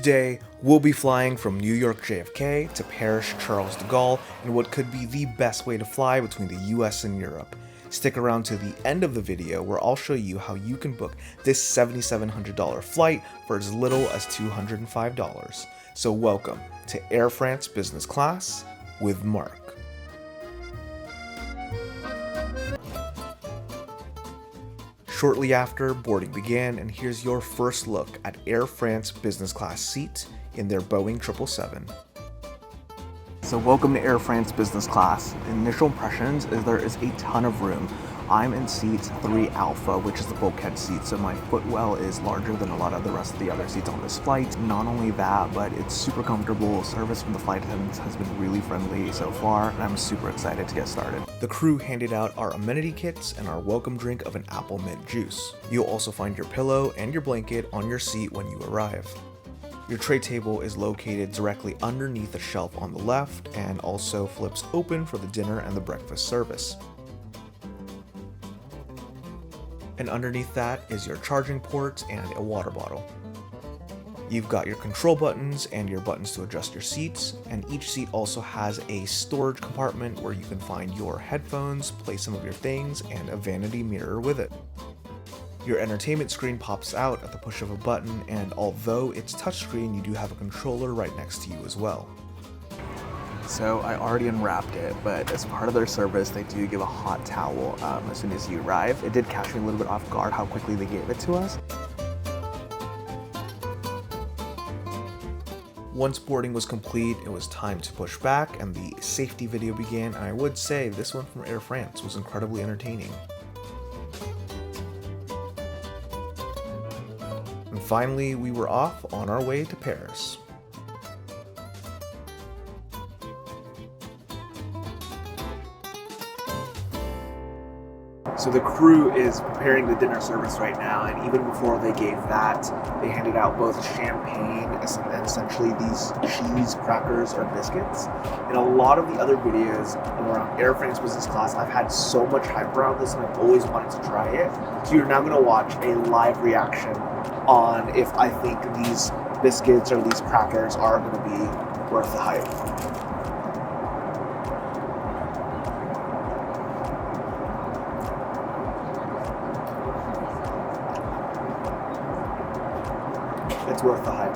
Today, we'll be flying from New York JFK to Paris Charles de Gaulle in what could be the best way to fly between the US and Europe. Stick around to the end of the video where I'll show you how you can book this $7,700 flight for as little as $205. So welcome to Air France Business Class with Mark. Shortly after, boarding began, and here's your first look at Air France business class seats in their Boeing 777. So welcome to Air France business class. Initial impressions is there is a ton of room. I'm in seat 3 Alpha, which is the bulkhead seat, so my footwell is larger than a lot of the rest of the other seats on this flight. Not only that, but it's super comfortable. Service from the flight attendants has been really friendly so far, and I'm super excited to get started. The crew handed out our amenity kits and our welcome drink of an apple mint juice. You'll also find your pillow and your blanket on your seat when you arrive. Your tray table is located directly underneath a shelf on the left and also flips open for the dinner and the breakfast service. And underneath that is your charging port and a water bottle. You've got your control buttons and your buttons to adjust your seats, and each seat also has a storage compartment where you can find your headphones, place some of your things, and a vanity mirror with it. Your entertainment screen pops out at the push of a button, and although it's touchscreen, you do have a controller right next to you as well. So I already unwrapped it, but as part of their service, they do give a hot towel as soon as you arrive. It did catch me a little bit off guard how quickly they gave it to us. Once boarding was complete, it was time to push back and the safety video began, and I would say this one from Air France was incredibly entertaining. And finally, we were off on our way to Paris. So the crew is preparing the dinner service right now, and even before they gave that, they handed out both champagne and essentially these cheese crackers or biscuits. In a lot of the other videos around Air France business class, I've had so much hype around this and I've always wanted to try it. So you're now going to watch a live reaction on if I think these biscuits or these crackers are going to be worth the hype. It's worth the hype.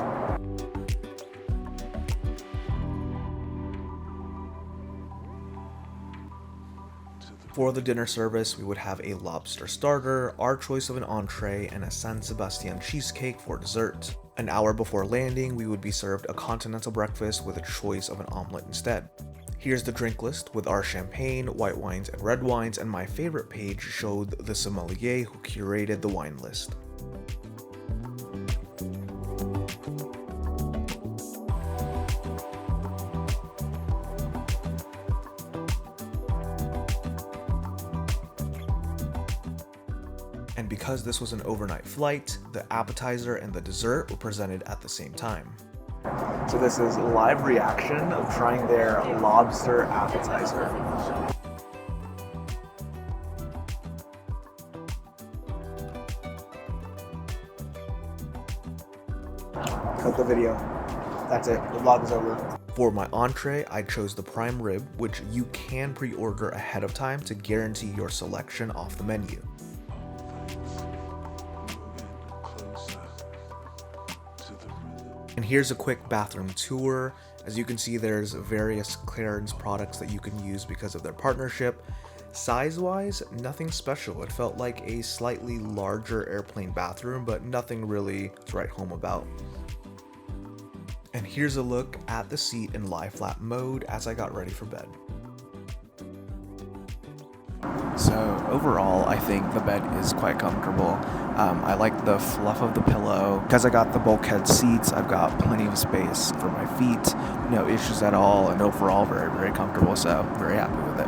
For the dinner service, we would have a lobster starter, our choice of an entree, and a San Sebastian cheesecake for dessert. An hour before landing, we would be served a continental breakfast with a choice of an omelet instead. Here's the drink list with our champagne, white wines, and red wines, and my favorite page showed the sommelier who curated the wine list. And because this was an overnight flight, the appetizer and the dessert were presented at the same time. So this is a live reaction of trying their lobster appetizer. Cut the video. That's it. The vlog is over. For my entree, I chose the prime rib, which you can pre-order ahead of time to guarantee your selection off the menu. And here's a quick bathroom tour. As you can see, there's various clearance products that you can use because of their partnership. Size-wise, nothing special. It felt like a slightly larger airplane bathroom, but nothing really to write home about. And here's a look at the seat in lie flat mode as I got ready for bed. So overall, I think the bed is quite comfortable. I like the fluff of the pillow. Because I got the bulkhead seats, I've got plenty of space for my feet, no issues at all, and overall very, very comfortable, so very happy with it.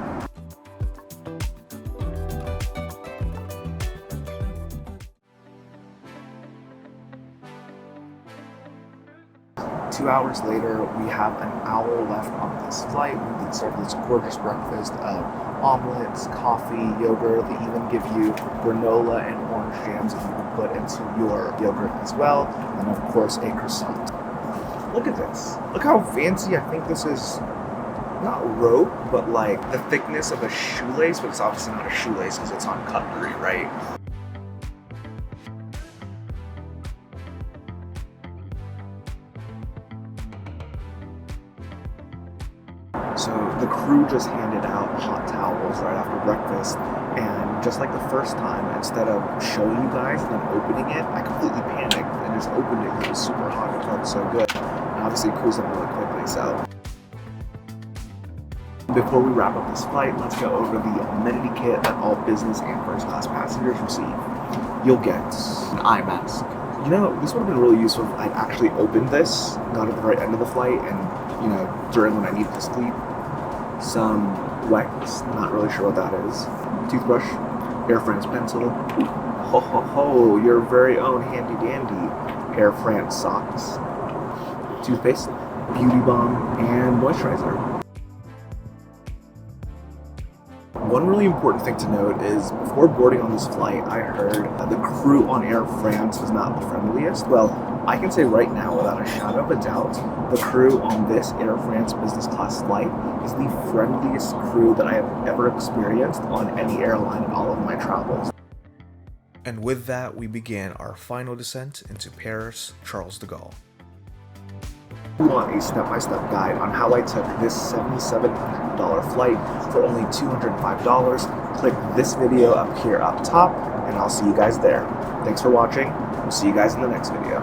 2 hours later, we have an hour left on this flight. We've been served this gorgeous breakfast of omelets, coffee, yogurt. They even give you granola and orange jams that you can put into your yogurt as well. And of course, a croissant. Look at this. Look how fancy. I think this is not rope, but like the thickness of a shoelace, but it's obviously not a shoelace because it's on cutlery, right? So the crew just handed out hot towels right after breakfast, and just like the first time, instead of showing you guys and then opening it, I completely panicked and just opened it because it was super hot and it felt so good. And obviously it cools them really quickly, so. Before we wrap up this flight, let's go over the amenity kit that all business and first class passengers receive. You'll get an eye mask. You know, this would have been really useful if I'd actually opened this, not at the right end of the flight, and, you know, during when I needed to sleep. Some wax, not really sure what that is. Toothbrush, Air France pencil. Ho ho ho, your very own handy dandy Air France socks. Toothpaste, beauty balm, and moisturizer. One really important thing to note is before boarding on this flight, I heard that the crew on Air France is not the friendliest. Well, I can say right now, without a shadow of a doubt, the crew on this Air France business class flight is the friendliest crew that I have ever experienced on any airline in all of my travels. And with that, we began our final descent into Paris, Charles de Gaulle. If you want a step-by-step guide on how I took this $77 flight for only $205, click this video up here up top, and I'll see you guys there. Thanks for watching. We'll see you guys in the next video.